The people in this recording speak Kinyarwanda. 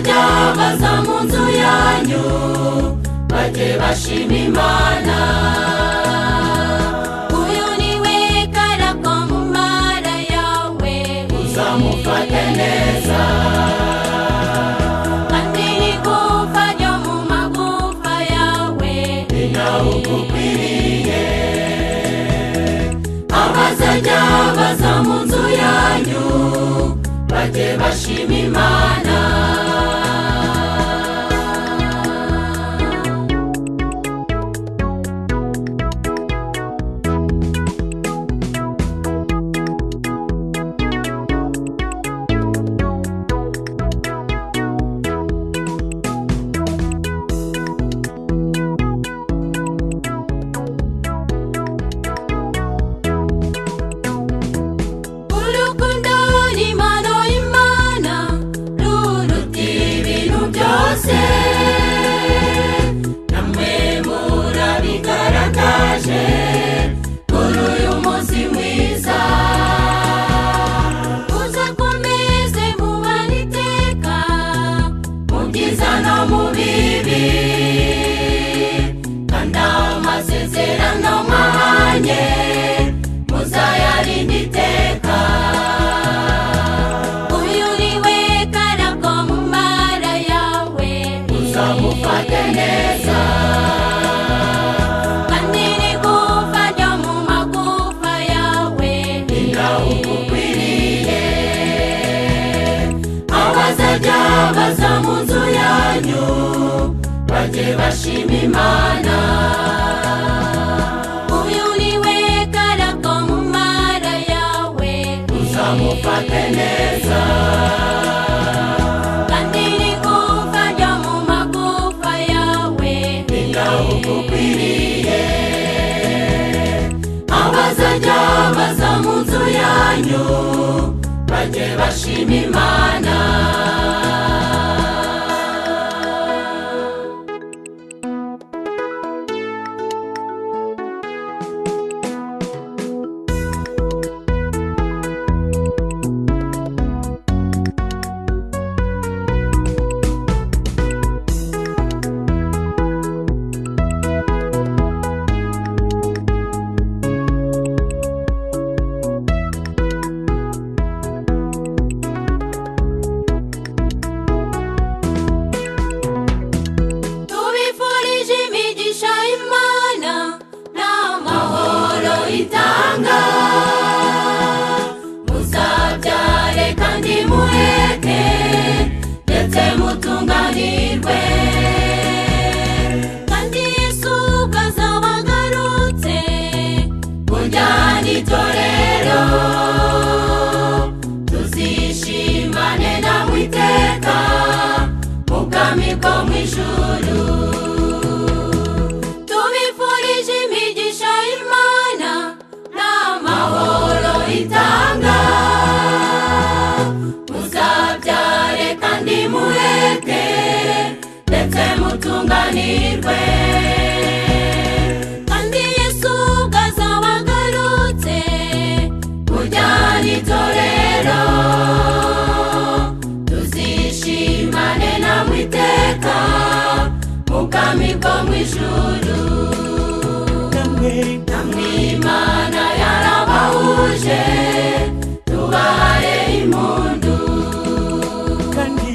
abazajya baza mu nzu yanyu bajye bashima Imana. Uyu niwe karako mu mara yawe, uzamufate neza. Kandi n'igufa ryo mu magufa yawe ni nawe ugukwiriye. Abazajya baza mu nzu yanyu bajye bashima Imana. Baza mu nzu yanyu bajye bashima Imana. Uyu niwe karako mu mara yawe, uzamufate neza. Kandi n'igufa ryo mu magufa yawe ni nawe ugukwiriye. Abazajya baza mu nzu yanyu bajye bashima Imana. Muzabyare kandi muheke ndetse mutunganirwe. Kandi Yesu azaba agarutse kujyana itorero, tuzishimane namwe iteka mu bwami bwo mu ijuru. Tubifurije imigisha y'Imana n'amahoro itanga. Muzabyare kandi muheke ndetse mutunganirwe. Kandi Yesu azaba agarutse kujyana itorero, tuzishimane namwe iteka mu bwami bwo mu ijuru. Namwe Imana yarabahuje, tubahe impundu. Kandi